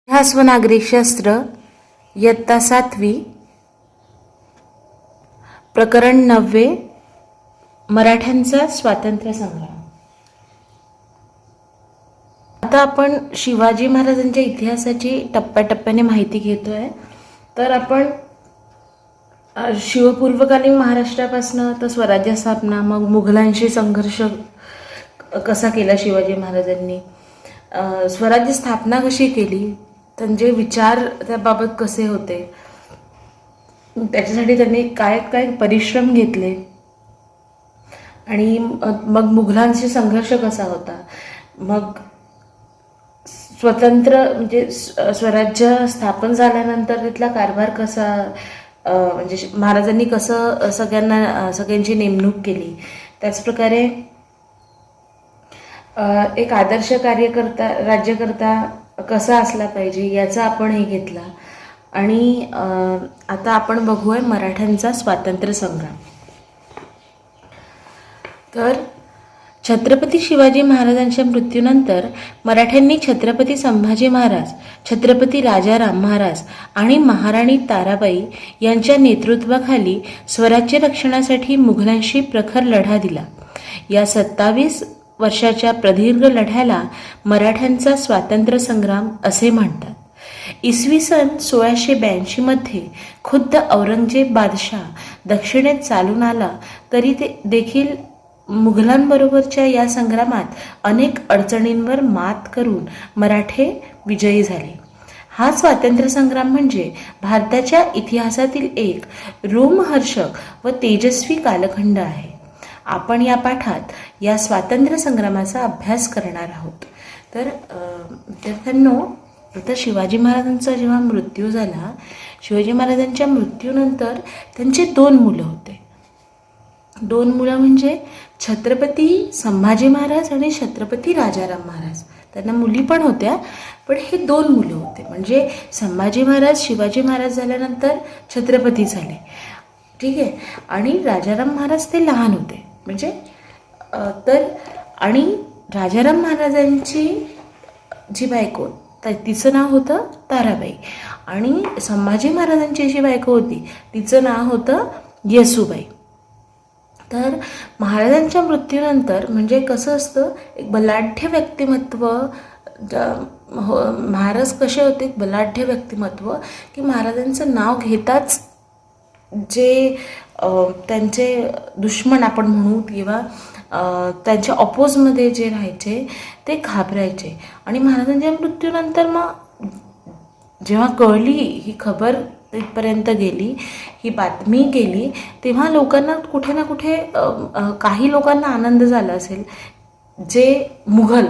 इतिहास व नागरिकशास्त्र इयत्ता 7वी प्रकरण 9 मराठ्यांचा स्वातंत्र्य संग्राम। आता आपण शिवाजी महाराजांच्या इतिहासाची टप्प्याटप्प्याने माहिती घेतोय। तर आपण शिवपूर्वकालीन महाराष्ट्रापासून तर स्वराज्य स्थापना, मग मुघलांशी संघर्ष कसा केला शिवाजी महाराजांनी, स्वराज्य स्थापना कशी केली, त्यांचे विचार त्याबाबत कसे होते, त्याच्यासाठी त्यांनी काय काय परिश्रम घेतले, आणि मग मुघलांशी संघर्ष कसा होता, मग स्वतंत्र म्हणजे स्वराज्य स्थापन झाल्यानंतर तिथला कारभार कसा, म्हणजे महाराजांनी कसं सगळ्यांची नेमणूक केली, त्याचप्रकारे एक आदर्श राज्यकर्ता कसा असला पाहिजे याचा आपण हे घेतला। आणि आता आपण बघूया मराठ्यांचा स्वातंत्र्य संग्राम। तर छत्रपती शिवाजी महाराजांच्या मृत्यूनंतर मराठ्यांनी छत्रपती संभाजी महाराज, छत्रपती राजाराम महाराज आणि महाराणी ताराबाई यांच्या नेतृत्वाखाली स्वराज्य रक्षणासाठी मुघलांशी प्रखर लढा दिला। या 27 वर्षाच्या प्रदीर्घ लढ्याला मराठ्यांचा स्वातंत्र्य संग्राम असे म्हणतात। इसवी सन 1682 मध्ये खुद्द औरंगजेब बादशाह दक्षिणेत चालून आला तरी देखील मुघलांबरोबरच्या या संग्रामात अनेक अडचणींवर मात करून मराठे विजयी झाले। हा स्वातंत्र्य संग्राम म्हणजे भारताच्या इतिहासातील एक रोमहर्षक व तेजस्वी कालखंड आहे। आपण या पाठात या स्वातंत्र्य संग्रामाचा अभ्यास करणार आहोत। तर विद्यार्थ्यांनो, आता शिवाजी महाराजांचा जेव्हा मृत्यू झाला, शिवाजी महाराजांच्या मृत्यूनंतर त्यांचे 2 मुलं होते। 2 मुलं म्हणजे छत्रपती संभाजी महाराज आणि छत्रपती राजाराम महाराज। त्यांना मुली पण होत्या, पण हे 2 मुलं होते। म्हणजे संभाजी महाराज शिवाजी महाराज झाल्यानंतर छत्रपती झाले, ठीक आहे, आणि राजाराम महाराज ते लहान होते। म्हणजे आणि राजाराम महाराजांची जी बायको तिचं नाव होतं ताराबाई, आणि संभाजी महाराजांची जी बायको होती तिचं नाव होतं येसूबाई। तर महाराजांच्या मृत्यूनंतर म्हणजे कसं असतं, एक बलाढ्य व्यक्तिमत्व, महाराज कसे होते, एक बलाढ्य व्यक्तिमत्व की महाराजांचं नाव घेताच जे त्यांचे दुश्मन आपण म्हणू किंवा त्यांच्या ऑपोजमध्ये जे राहायचे ते घाबरायचे। आणि महाराजांच्या मृत्यूनंतर मग जेव्हा कळली ही खबर, तिथपर्यंत गेली, ही बातमी गेली, तेव्हा लोकांना कुठे ना कुठे काही लोकांना आनंद झाला असेल, जे मुघल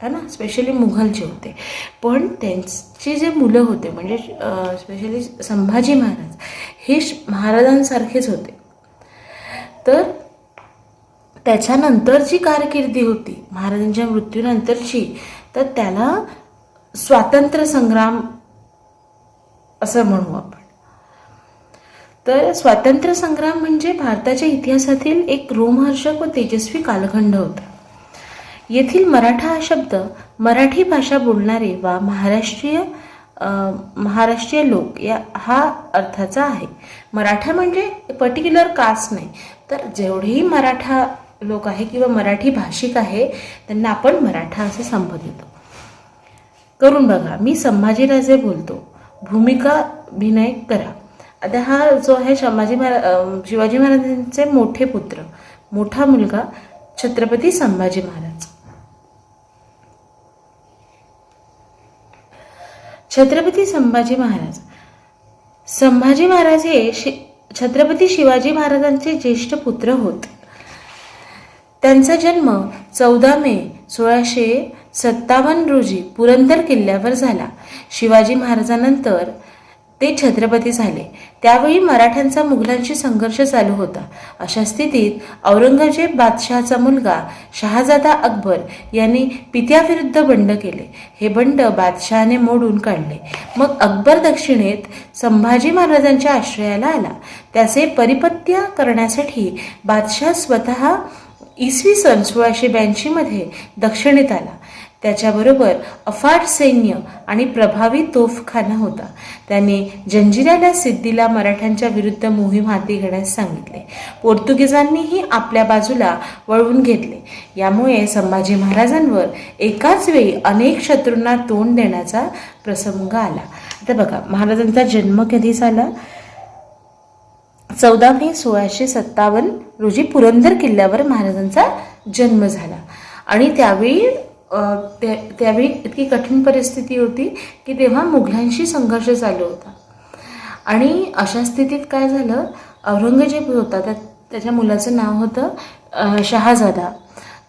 है ना, स्पेशली मुघल जे होते, पण त्यांची जे मुलं होते म्हणजे स्पेशली संभाजी महाराज हे महाराजांसारखेच होते। तर त्याच्यानंतर जी कारकिर्दी होती महाराजांच्या मृत्यूनंतरची, तर त्याला स्वातंत्र्य संग्राम असं म्हणू आपण। तर स्वातंत्र्य संग्राम म्हणजे भारताच्या इतिहासातील एक रोमहर्षक व तेजस्वी कालखंड होता। येथील मराठा हा शब्द मराठी भाषा बोलणारे वा महाराष्ट्रीय लोक हा अर्थाचा आहे। मराठा म्हणजे पर्टिक्युलर कास्ट नाही, तर जेवढेही मराठा लोक आहे किंवा मराठी भाषिक आहे त्यांना आपण मराठा असे संबोधितो। करून बघा, मी संभाजीराजे बोलतो, भूमिका अभिनय करा। आता हा जो आहे शिवाजी महाराजांचे मोठे पुत्र, मोठा मुलगा छत्रपती संभाजी महाराज। छत्रपती संभाजी महाराज हे छत्रपती शिवाजी महाराजांचे ज्येष्ठ पुत्र होत। त्यांचा जन्म 14 मे 1657 रोजी पुरंदर किल्ल्यावर झाला। शिवाजी महाराजांनंतर ते छत्रपती झाले, त्यावेळी मराठ्यांचा मुघलांशी संघर्ष चालू होता। अशा स्थितीत औरंगजेब बादशहाचा मुलगा शहाजादा अकबर यांनी पित्याविरुद्ध बंड केले। हे बंड बादशहाने मोडून काढले। मग अकबर दक्षिणेत संभाजी महाराजांच्या आश्रयाला आला। त्याचे परिपत्य करण्यासाठी बादशाह स्वतः इसवी सन 1682 मध्ये दक्षिणेत आला। त्याच्याबरोबर अफाट सैन्य आणि प्रभावी तोफखाना होता. त्याने जंजिऱ्याला सिद्दीला मराठ्यांच्या विरुद्ध मोहीम हाती घेण्यास सांगितले. पोर्तुगीजांनीही आपल्या बाजूला वळवून घेतले. यामुळे संभाजी महाराजांवर एकाच वेळी अनेक शत्रूंना तोंड देण्याचा प्रसंग आला. आता बघा, महाराजांचा जन्म कधी झाला? 14 मे 1657 रोजी पुरंदर किल्ल्यावर महाराजांचा जन्म झाला. आणि त्यावेळी इतकी कठीण परिस्थिती होती की तेव्हा मुघलांशी संघर्ष चालू होता. आणि अशा स्थितीत काय झालं, औरंगजेब होता, त्याच्या मुलाचं नाव होतं शहाजादा.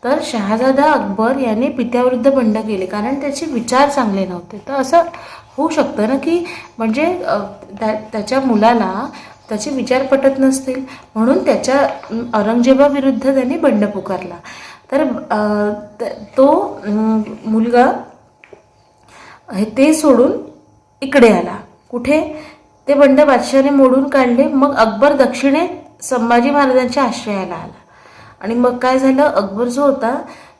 तर शहाजादा अकबर याने पित्याविरुद्ध बंड केले, कारण त्याचे विचार चांगले नव्हते. तर असं होऊ शकतं ना की म्हणजे त्याच्या मुलाला त्याचे विचार पटत नसतील, म्हणून त्याच्या औरंगजेबाविरुद्ध त्याने बंड पुकारला. तर तो मुलगा ते सोडून इकडे आला. कुठे? ते बंड बादशाहाने मोडून काढले. मग अकबर दक्षिणेत संभाजी महाराजांच्या आश्रयाला आला. आणि मग काय झालं, अकबर जो होता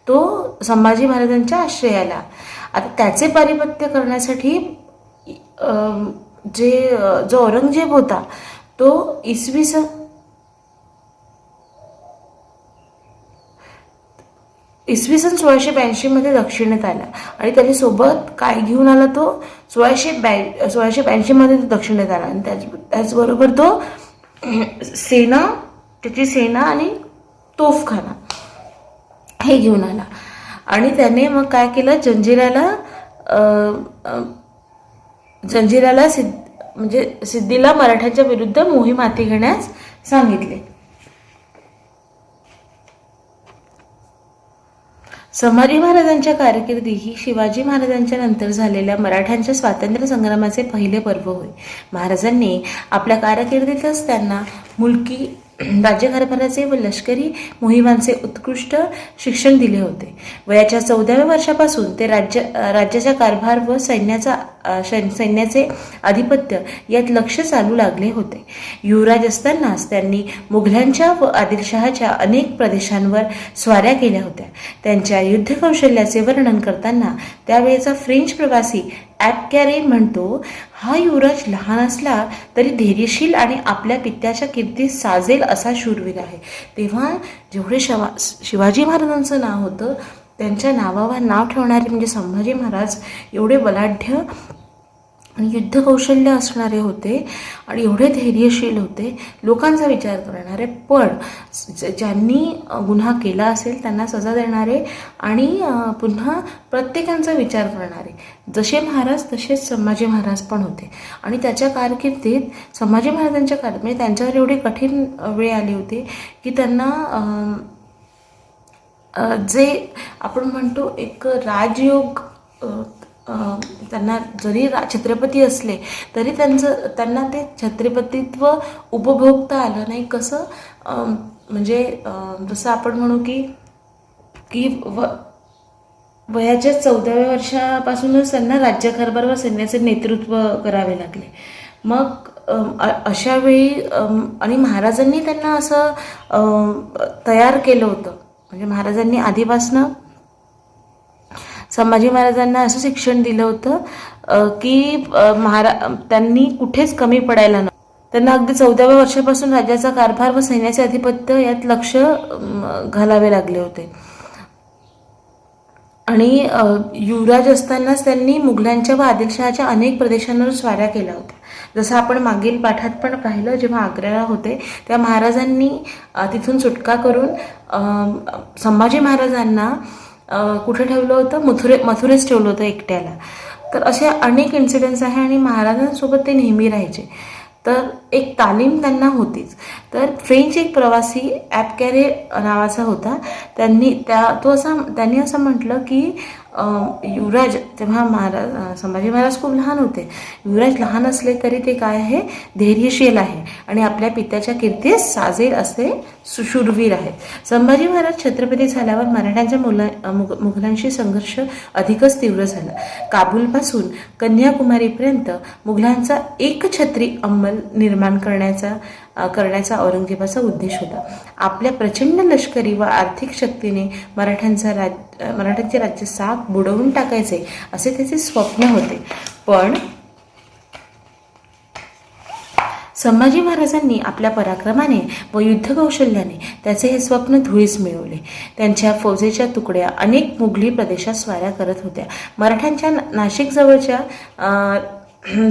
तो संभाजी महाराजांच्या आश्रयाला. आता त्याचे पारिपत्य करण्यासाठी जो औरंगजेब होता तो इसवी सन 1682 मध्ये दक्षिणेत आला. आणि त्याने सोबत काय घेऊन आला? तो 1682 मध्ये तो दक्षिणेत आला. आणि त्याचबरोबर तो त्याची सेना आणि तोफखाना हे घेऊन आला. आणि त्याने मग काय केलं, जंजिराला म्हणजे सिद्दीला मराठ्यांच्या विरुद्ध मोहीम हाती घेण्यास सांगितले. संभाजी महाराजांच्या कारकिर्दी ही शिवाजी महाराजांच्या नंतर झालेल्या मराठ्यांच्या स्वातंत्र्य संग्रामाचे पहिले पर्व होय. महाराजांनी आपल्या कारकिर्दीतच त्यांना मुलकी राज्यकारभाराचे व लष्करी मोहिमांचे उत्कृष्ट शिक्षण दिले होते. वयाच्या 14व्या वर्षापासून ते राज्याचा कारभार व सैन्याचे आधिपत्य यात लक्ष चालू लागले होते. युवराज असतानाच त्यांनी मुघलांच्या व आदिलशहाच्या अनेक प्रदेशांवर स्वाऱ्या केल्या होत्या. त्यांच्या युद्धकौशल्याचे वर्णन करताना त्यावेळेचा फ्रेंच प्रवासी ॲपकॅरे म्हणतो, हा युवराज लहान असला तरी धैर्यशील आणि आपल्या पित्याच्या कीर्तीस साजेल असा शूरवीर आहे. तेव्हा जेवढे शिवाजी महाराजांचं नाव होतं, त्यांच्या नावावर नाव ठेवणारे म्हणजे संभाजी महाराज एवढे बलाढ्य आणि युद्धकौशल्य असणारे होते आणि एवढे धैर्यशील होते, लोकांचा विचार करणारे, पण ज्यांनी गुन्हा केला असेल त्यांना सजा देणारे आणि पुन्हा प्रत्येकांचा विचार करणारे. जसे महाराज तसेच संभाजी महाराज पण होते. आणि त्याच्या कारकिर्दीत संभाजी महाराजांच्या म्हणजे त्यांच्यावर एवढी कठीण वेळ आली होती की त्यांना जे आपण म्हणतो एक राजयोग, त्यांना जरी छत्रपती असले तरी त्यांना ते छत्रपतीत्व उपभोगता आलं नाही. कसं म्हणजे जसं आपण म्हणू की वयाच्या 14व्या वर्षापासूनच त्यांना राज्यकारभार व सैन्याचे नेतृत्व करावे लागले. मग अशा वेळी आणि महाराजांनी त्यांना असं तयार केलं होतं. म्हणजे महाराजांनी आधीपासनं संभाजी महाराजांना असं शिक्षण दिलं होतं की त्यांनी कुठेच कमी पडायला नको. त्यांना अगदी 14व्या वर्षापासून राज्याचा कारभार व सैन्याचे आधिपत्य यात लक्ष घालावे लागले होते. आणि युवराज असतानाच त्यांनी मुघलांच्या व आदिलशहाच्या अनेक प्रदेशांवर स्वाऱ्या केल्या होत्या. जसं आपण मागील पाठात पण पाहिलं, जेव्हा आग्र्याला होते तेव्हा महाराजांनी तिथून सुटका करून संभाजी महाराजांना कुठे ठेवलं होतं? मथुरेस ठेवलं होतं एकट्याला. तर असे अनेक इन्सिडेंट्स आहे आणि महाराजांसोबत ते नेहमी राहायचे. तर एक तालीम त्यांना होतीच. तर फ्रेंच एक प्रवासी ॲपकॅरे नावाचा होता. त्यांनी असं म्हटलं की युवराज, तेव्हा संभाजी महाराज खूप लहान होते, युवराज लहान असले तरी ते काय आहे? धैर्यशील आहे आणि आपल्या पित्याच्या कीर्तीस साजेल असे शूरवीर आहेत. संभाजी महाराज छत्रपती झाल्यावर मराठ्यांच्या मुघलांशी संघर्ष अधिकच तीव्र झाला. काबूलपासून कन्याकुमारीपर्यंत मुघलांचा एकछत्री अंमल निर्माण करण्याचा औरंगजेबाचा उद्देश होता. आपल्या प्रचंड लष्करी व आर्थिक शक्तीने मराठ्यांचा मराठ्यांचे राज्य साफ बुडवून टाकायचे असे त्याचे स्वप्न होते. पण संभाजी महाराजांनी आपल्या पराक्रमाने व युद्धकौशल्याने त्याचे हे स्वप्न धुळीस मिळवले. त्यांच्या फौजेच्या तुकड्या अनेक मुघली प्रदेशात स्वाऱ्या करत होत्या. मराठ्यांच्या नाशिकजवळच्या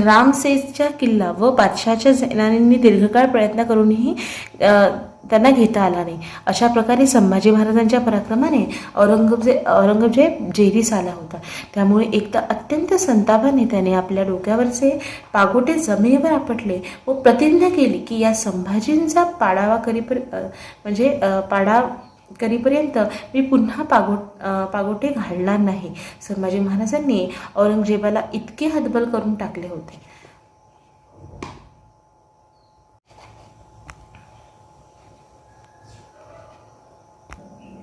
रामसेसचा किल्ला व बादशहाच्या सेनानींनी दीर्घकाळ प्रयत्न करूनही त्यांना घेता आला नाही. अशा प्रकारे संभाजी महाराजांच्या पराक्रमाने औरंगजेब जेरीस आला होता. त्यामुळे एकदा अत्यंत संतापाने त्याने आपल्या डोक्यावरचे पागोटे जमिनीवर आपटले व प्रतिज्ञा केली की या संभाजींचा पाडावा करीपर्यंत मी पुन्हा पागोटे घालणार नाही. संभाजी महाराजांनी औरंगजेबाला इतके हतबल करून टाकले होते.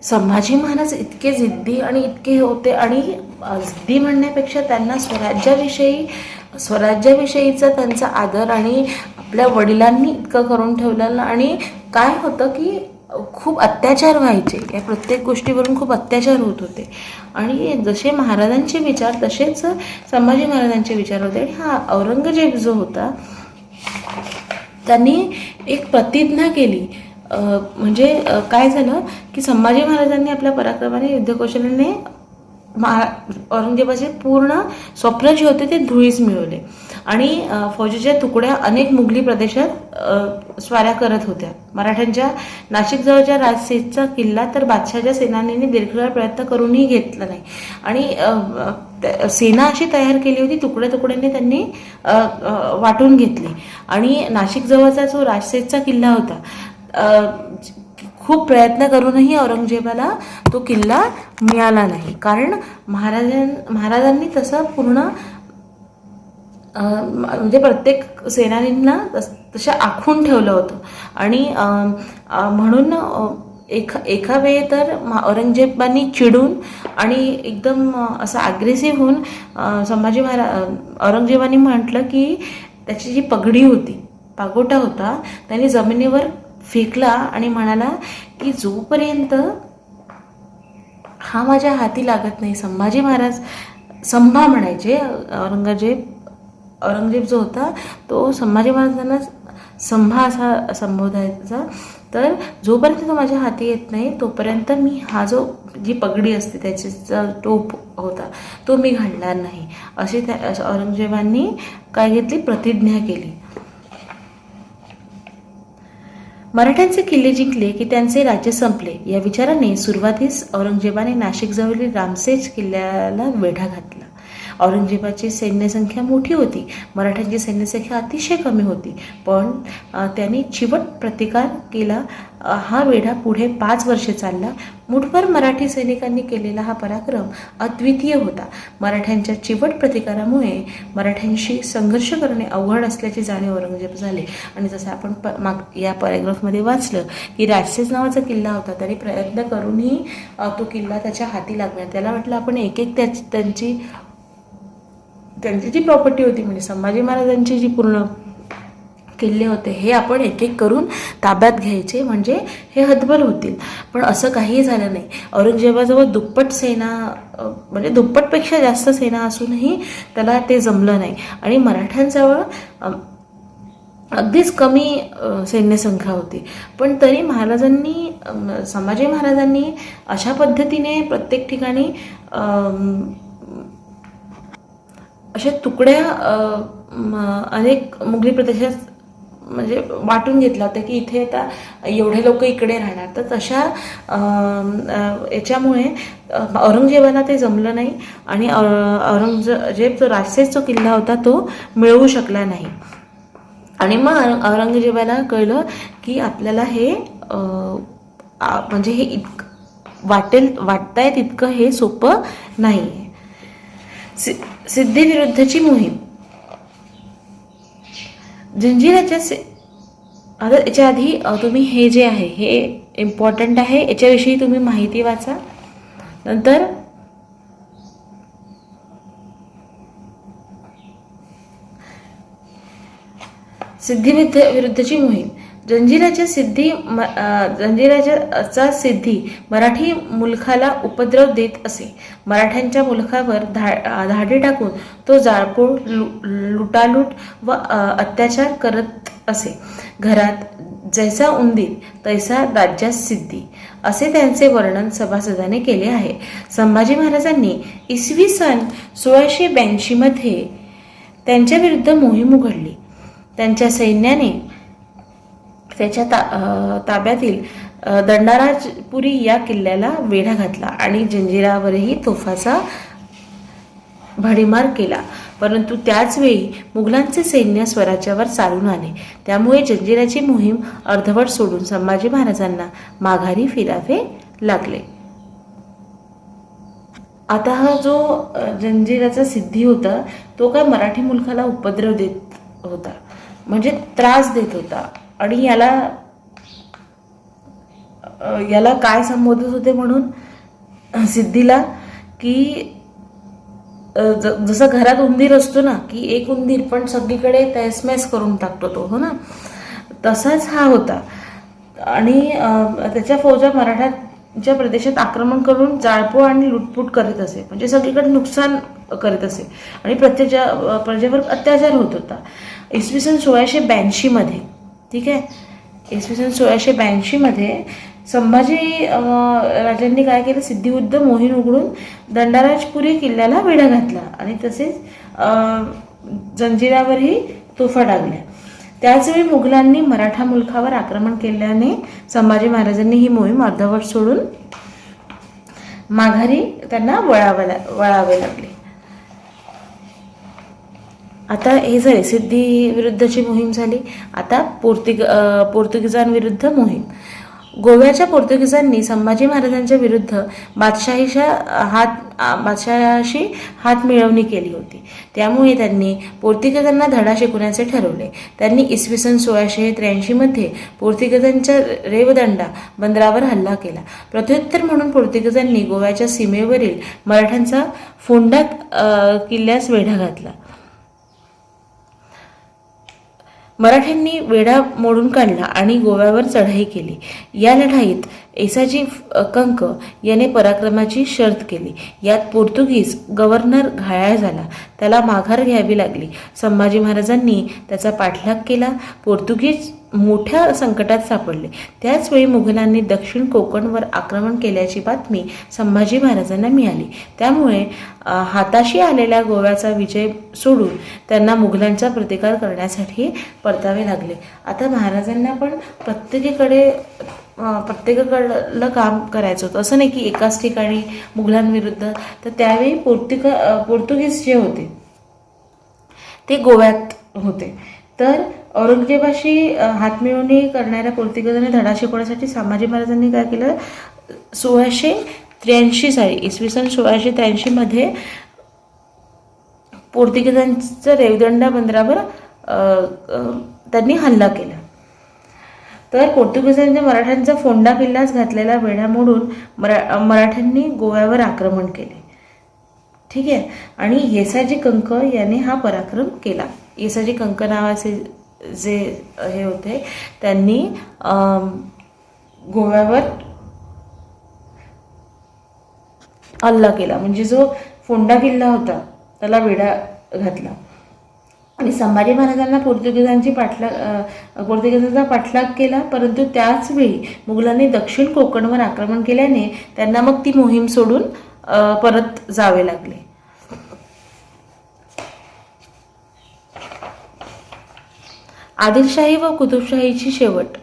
संभाजी महाराज इतके जिद्दी आणि इतके होते, आणि जिद्दी म्हणण्यापेक्षा त्यांना स्वराज्याविषयीचा त्यांचा आदर आणि आपल्या वडिलांनी इतकं करून ठेवलेलं. आणि काय होतं की खूप अत्याचार व्हायचे, या प्रत्येक गोष्टीवरून खूप अत्याचार होत होते. आणि जसे महाराजांचे विचार तसेच संभाजी महाराजांचे विचार होते. आणि हा औरंगजेब जो होता त्यांनी एक प्रतिज्ञा केली. म्हणजे काय झालं की संभाजी महाराजांनी आपल्या पराक्रमाने युद्धकौशल्याने औरंगजेबाचे पूर्ण स्वप्न जे होते ते धुळीस मिळवले. आणि फौजेच्या तुकड्या अनेक मुघली प्रदेशात स्वाऱ्या करत होत्या. मराठ्यांच्या नाशिकजवळच्या राजसेसचा किल्ला तर बादशहाच्या सेनानींनी दीर्घकाळ प्रयत्न करूनही घेतला नाही. आणि सेना अशी तयार केली होती, तुकड्या तुकड्यांनी त्यांनी वाटून घेतली. आणि नाशिकजवळचा जो राजसेसचा किल्ला होता, खूप प्रयत्न करूनही औरंगजेबाला तो किल्ला मिळाला नाही. कारण महाराजांनी तसं पूर्ण म्हणजे प्रत्येक सेनानींना तशा आखून ठेवलं होतं. आणि म्हणून एका वेळी तर औरंगजेबांनी चिडून आणि एकदम असं अग्रेसिव्ह होऊन औरंगजेबाने म्हटलं की त्याची जी पगडी होती, पागोटा होता, त्यांनी जमिनीवर फेकला आणि म्हणाला की जोपर्यंत हा माझ्या हाती लागत नाही, संभाजी महाराज संभा म्हणायचे, औरंगजेब जो होता तो संभाजी महाराजांना संभा असा संबोधायचा, तर जोपर्यंत तो माझ्या हाती येत नाही तोपर्यंत मी जी पगडी असते त्याचा टोप होता तो मी घालणार नाही, अशी औरंगजेबांनी काय घेतली, प्रतिज्ञा केली. मराठ्यांचे किल्ले जिंकले की त्यांचे राज्य संपले या विचाराने सुरुवातीस औरंगजेबाने नाशिकजवळील रामसेस किल्ल्याला वेढा घातला. औरंगजेबाची सैन्यसंख्या मोठी होती, मराठ्यांची सैन्यसंख्या अतिशय कमी होती. पण त्यांनी चिवट प्रतिकार केला. हा वेढा पुढे 5 वर्षे चालला. मुठभर मराठी सैनिकांनी केलेला हा पराक्रम अद्वितीय होता. मराठ्यांच्या चिवट प्रतिकारामुळे मराठ्यांशी संघर्ष करणे अवघड असल्याची जाणीव औरंगजेब झाले. आणि जसं आपण या पॅरेग्राफमध्ये वाचलं की राजसेस नावाचा किल्ला होता, तरी प्रयत्न करूनही तो किल्ला त्याच्या हाती लागणार. त्याला वाटलं आपण एक त्यांची जी प्रॉपर्टी होती, म्हणजे संभाजी महाराजांची जी पूर्ण किल्ले होते हे आपण एक एक करून ताब्यात घ्यायचे, म्हणजे हे हतबल होतील. पण असं काहीही झालं नाही. औरंगजेबाजवळ दुप्पट सेना, म्हणजे दुप्पटपेक्षा जास्त सेना असूनही त्याला ते जमलं नाही. आणि मराठ्यांजवळ अगदीच कमी सैन्यसंख्या होती. पण तरी संभाजी महाराजांनी अशा पद्धतीने प्रत्येक ठिकाणी अशा तुकड्या अनेक मुघली प्रदेशात म्हणजे वाटून घेतला होता की इथे आता एवढे लोक इकडे राहणार. तर तशा याच्यामुळे औरंगजेबाला ते जमलं नाही आणि औरंगजेब जो राजसेस जो किल्ला होता तो मिळवू शकला नाही. आणि मग औरंगजेबाला कळलं की आपल्याला हे म्हणजे हे वाटताय तितकं हे सोपं नाही. सिद्धीविरुद्धची मोहीम. जंजिराच्या आता याच्या आधी तुम्ही हे जे आहे हे इम्पॉर्टंट आहे, याच्याविषयी तुम्ही माहिती वाचा. नंतर सिद्धी विरुद्धची मोहीम. जंजिराचा सिद्धी मराठी मुलखाला उपद्रव देत असे. मराठ्यांच्या मुलखावर धाडी टाकून तो जाळपोळ, लुटालूट व अत्याचार करत असे. घरात जैसा उंदीर तैसा राज्यात सिद्धी, असे त्यांचे वर्णन सभासदाने केले आहे. संभाजी महाराजांनी इसवी सन 1682 मध्ये त्यांच्या विरुद्ध मोहीम उघडली. त्यांच्या सैन्याने त्याच्या ताब्यातील दंडाराजपुरी या किल्ल्याला वेढा घातला आणि जंजिरावरही तोफाचा भडीमार केला. परंतु त्याच वेळी मुघलांचे सैन्य स्वराज्यावर चालून आले. त्यामुळे जंजिराची मोहीम अर्धवट सोडून संभाजी महाराजांना माघारी फिरावे लागले. आता हा जो जंजिराचा सिद्धी होता तो काय मराठी मुलखाला उपद्रव देत होता, म्हणजे त्रास देत होता. आणि याला काय संबोधत होते म्हणून सिद्धीला, की जसं घरात उंदीर असतो ना, की एक उंदीर पण सगळीकडे तहसमहस करून टाकतो तो, हो ना, तसाच हा होता. आणि त्याच्या फौजा मराठाच्या प्रदेशात आक्रमण करून जाळपोळ आणि लुटपूट करीत असे, म्हणजे सगळीकडे नुकसान करीत असे आणि प्रजेवर अत्याचार होत होता. इसवी सन 1682 मध्ये, ठीक आहे, इसवी सन 1682 मध्ये संभाजी राजांनी काय केलं, सिद्धिविरुद्ध मोहीम उघडून दंडाराजपुरी किल्ल्याला वेढा घातला आणि तसेच जंजिरावरही तोफा डागल्या. त्याचवेळी मुघलांनी मराठा मुलखावर आक्रमण केल्याने संभाजी महाराजांनी ही मोहीम अर्धवट सोडून माघारी त्यांना वळावे लागले. आता हे झाले सिद्धी विरुद्धची मोहीम झाली. आता पोर्तुगीजांविरुद्ध मोहीम. गोव्याच्या पोर्तुगीजांनी संभाजी महाराजांच्या विरुद्ध बादशहाशी हात मिळवणी केली होती. त्यामुळे त्यांनी पोर्तुगीजांना धडा शिकवण्याचे ठरवले. त्यांनी इसवी सन 1683 मध्ये पोर्तुगीजांच्या रेवदंडा बंदरावर हल्ला केला. प्रत्युत्तर म्हणून पोर्तुगीजांनी गोव्याच्या सीमेवरील मराठ्यांचा फोंडा किल्ल्यास वेढा घातला. मराठ्यांनी वेढा मोडून काढला आणि गोव्यावर चढाई केली. या लढाईत येसाजी कंक याने पराक्रमाची शर्त केली. यात पोर्तुगीज गव्हर्नर घायाळ झाला, त्याला माघार घ्यावी लागली. संभाजी महाराजांनी त्याचा पाठलाग केला. पोर्तुगीज मोठ्या संकटात सापडले. त्याचवेळी मुघलांनी दक्षिण कोकणवर आक्रमण केल्याची बातमी संभाजी महाराजांना मिळाली. त्यामुळे हाताशी आलेल्या गोव्याचा विजय सोडून त्यांना मुघलांचा प्रतिकार करण्यासाठी परतावे लागले. आता महाराजांना पण प्रत्येकाकडलं काम करायचं होतं, असं नाही की एकाच ठिकाणी मुघलांविरुद्ध. तर त्यावेळी पोर्तुगीज जे होते ते गोव्यात होते. तर औरंगजेबाशी हातमिळवणी करणाऱ्या पोर्तुगीजांनी धडा शिकवण्यासाठी संभाजी महाराजांनी काय केलं, 1683 साली, इसवी सन 1683 मध्ये पोर्तुगीजांच्या रेवदंडा बंदरावर त्यांनी हल्ला केला. तर पोर्तुगीजांच्या मराठ्यांचा फोंडा किल्ल्यास घातलेला वेढा मोडून मराठ्यांनी गोव्यावर आक्रमण केले, ठीक आहे. आणि येसाजी कंक याने हा पराक्रम केला. येसाजी कंक नावाचे जे हे होते त्यांनी गोव्यावर हल्ला केला, म्हणजे जो फोंडा किल्ला होता त्याला वेढा घातला. आणि संभाजी महाराजांना पोर्तुगीजांचा पाठलाग केला. परंतु त्याच वेळी मुघलांनी दक्षिण कोकणवर आक्रमण केल्याने त्यांना मग ती मोहीम सोडून परत जावे लागले. आदिलशाही व कुतुबशाहीचा शेवट.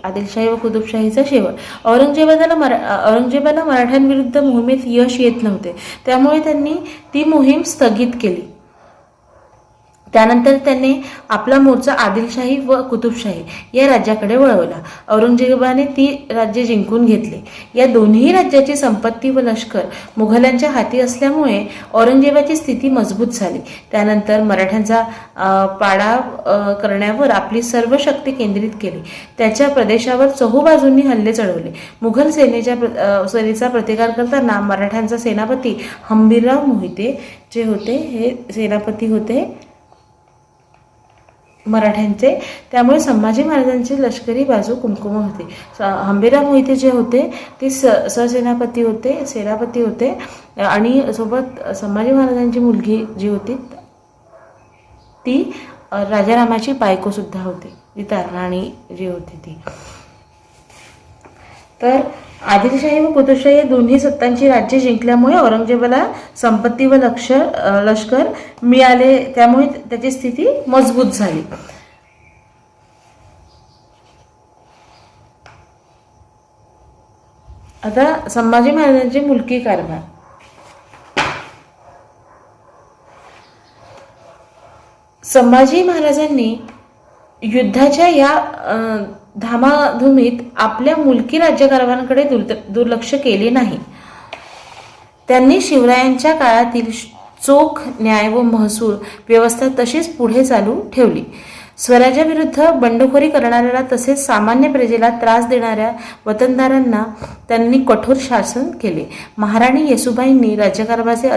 आदिलशाही व कुतुबशाहीचा शेवट. औरंगजेबाला मराठ्यांविरुद्ध मोहिमेत यश येत नव्हते, त्यामुळे त्यांनी ती मोहीम स्थगित केली. त्यानंतर त्यांनी आपला मोर्चा आदिलशाही व कुतुबशाही या राज्याकडे वळवला. औरंगजेबाने ती राज्ये जिंकून घेतली. या दोन्ही राज्याची संपत्ती व लष्कर मुघलांच्या हाती असल्यामुळे औरंगजेबाची स्थिती मजबूत झाली. त्यानंतर मराठ्यांचा पाडाव करण्यावर आपली सर्व शक्ती केंद्रित केली. त्याच्या प्रदेशावर चहूबाजूंनी हल्ले चढवले. मुघल सेनेचा प्रतिकार करताना मराठ्यांचा सेनापती हंबीरराव मोहिते जे होते हे सेनापती होते. मराठ्यांचे, त्यामुळे संभाजी महाराजांची लष्करी बाजू कुमकुम होती. हंबीरराव मोहिते जे होते ते सहसेनापती होते आणि सोबत संभाजी महाराजांची मुलगी जी होती ती राजारामाची बायकोसुद्धा होती, जी तारराणी जी होती ती. तर आदिलशाही व कुतुबशाही या दोन्ही सत्तांची राज्य जिंकल्यामुळे औरंगजेबाला संपत्ती व लष्कर मिळाले, त्यामुळे त्याची स्थिती मजबूत झाली. आता संभाजी महाराजांचे मुलकी कारभार. संभाजी महाराजांनी युद्धाच्या या धामाधुमीत आपल्या मुलकी राज्यकारभाराकडे दुर्लक्ष केले नाही. त्यांनी शिवरायांच्या काळातील चोख न्याय व महसूल व्यवस्था तशीच पुढे चालू ठेवली. स्वराज्याविरुद्ध बंडखोरी करणाऱ्याला तसेच सामान्य प्रजेला त्रास देणाऱ्या वतनदारांना त्यांनी कठोर शासन केले. महाराणी येसूबाईंनी राज्यकारभाराचे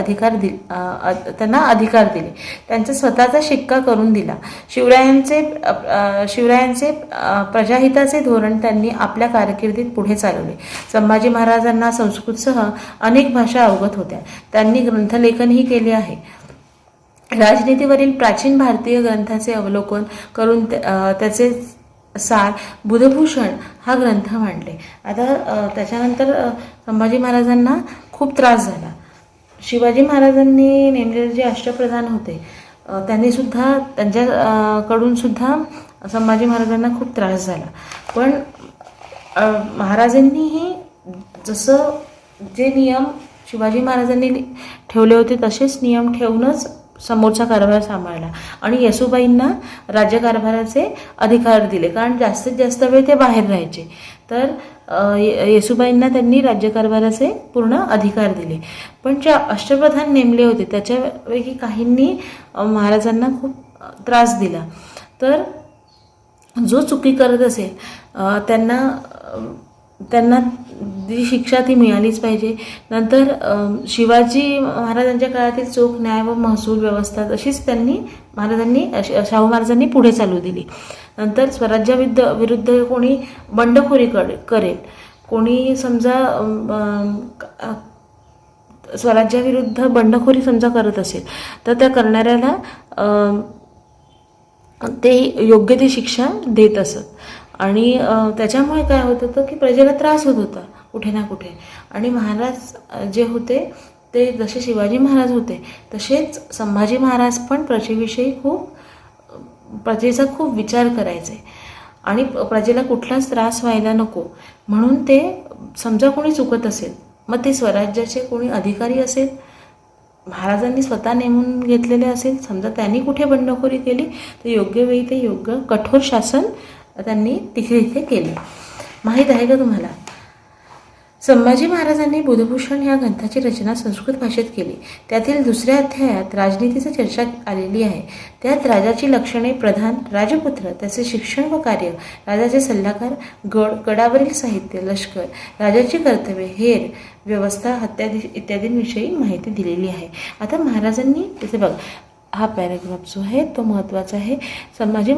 त्यांना अधिकार दिले. त्यांचा स्वतःचा शिक्का करून दिला. शिवरायांचे प्रजाहिताचे धोरण त्यांनी आपल्या कारकिर्दीत पुढे चालवले. संभाजी महाराजांना संस्कृतसह अनेक भाषा अवगत होत्या. त्यांनी ग्रंथलेखनही केले आहे. राजनीतीवरील प्राचीन भारतीय ग्रंथाचे अवलोकन करून त्याचे सार बुधभूषण हा ग्रंथ मांडले. आता त्याच्यानंतर संभाजी महाराजांना खूप त्रास झाला. शिवाजी महाराजांनी नेमलेले जे अष्टप्रधान होते त्यांच्याकडून सुद्धा संभाजी महाराजांना खूप त्रास झाला. पण महाराजांनीही जसं जे नियम शिवाजी महाराजांनी ठेवले होते तसेच नियम ठेवूनच समोरचा कारभार सांभाळला आणि येसूबाईंना राज्यकारभाराचे अधिकार दिले, कारण जास्तीत जास्त वेळ ते बाहेर राहायचे. तर येसूबाईंना त्यांनी राज्यकारभाराचे पूर्ण अधिकार दिले. पण जे अष्टप्रधान नेमले होते त्याच्यापैकी काहींनी महाराजांना खूप त्रास दिला. तर जो चुकी करत असेल त्यांना जी शिक्षा ती मिळालीच पाहिजे. नंतर शिवाजी महाराजांच्या काळातील चोख न्याय व महसूल व्यवस्था तशीच शाहू महाराजांनी पुढे चालू दिली. नंतर स्वराज्याविरुद्ध कोणी बंडखोरी करेल, कोणी समजा स्वराज्याविरुद्ध बंडखोरी समजा करत असेल तर त्या करणाऱ्याला ते योग्य ती शिक्षा देत असत. आणि त्याच्यामुळे काय होत होतं की प्रजेला त्रास होत होता कुठे ना कुठे. आणि महाराज जे होते ते जसे शिवाजी महाराज होते तसेच संभाजी महाराज पण प्रजेविषयी प्रजेचा खूप विचार करायचे आणि प्रजेला कुठलाच त्रास व्हायला नको म्हणून ते समजा कोणी चुकत असेल, मग ते स्वराज्याचे कोणी अधिकारी असेल, महाराजांनी स्वतः नेमून घेतलेले असेल, समजा त्यांनी कुठे बंडखोरी केली तर योग्य वेळी ते योग्य कठोर शासन त्यांनी तिथे केले. माहीत आहे का तुम्हाला, संभाजी महाराजांनी बुधभूषण या ग्रंथाची रचना संस्कृत भाषेत केली. त्यातील 2ऱ्या अध्यायात राजनीतीची चर्चा आलेली आहे. त्यात राजाची लक्षणे, प्रधान, राजपुत्र, त्याचे शिक्षण व कार्य, राजाचे सल्लागार, गडावरील साहित्य, लष्कर, राजाची कर्तव्ये, हेर व्यवस्था इत्यादींविषयी माहिती दिलेली आहे. आता महाराजांनी तिथे बघ, हा पॅराग्राफ जो आहे तो महत्त्वाचा आहे. संभाजी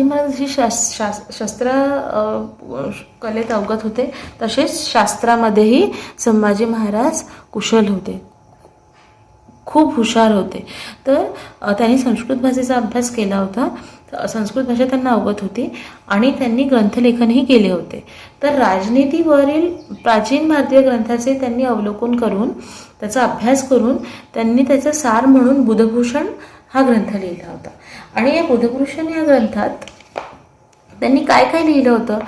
महाराज जशी शस्त्र कलेत अवगत होते तसेच शास्त्रामध्येही संभाजी महाराज कुशल होते, खूप हुशार होते. तर त्यांनी संस्कृत भाषेचा अभ्यास केला होता, संस्कृत भाषा त्यांना अवगत होती आणि त्यांनी ग्रंथलेखनही केले होते. तर राजनीतीवरील प्राचीन भारतीय ग्रंथाचे त्यांनी अवलोकन करून त्याचा अभ्यास करून त्यांनी त्याचा सार म्हणून बुधभूषण हा ग्रंथ लिहिला होता. आणि या बुधभूषण या ग्रंथात त्यांनी काय काय लिहिलं होतं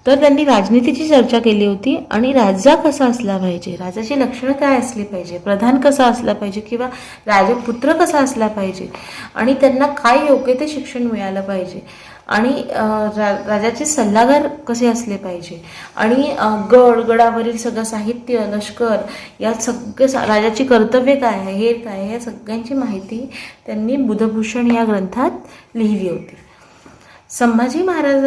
तर त्यांनी राजनीतीची चर्चा केली होती आणि राजा कसा असला पाहिजे, राजाची लक्षणं काय असली पाहिजे, प्रधान कसा असला पाहिजे किंवा राजपुत्र कसा असला पाहिजे आणि त्यांना काय योग्य ते शिक्षण मिळालं पाहिजे आणि राजाचे सल्लागार कसे असले पाहिजे आणि गडावरील सगळं साहित्य, लष्कर या सगळं राजाची कर्तव्ये काय आहे, हे काय आहे, या सगळ्यांची माहिती त्यांनी बुधभूषण या ग्रंथात लिहिली होती. संभाजी महाराज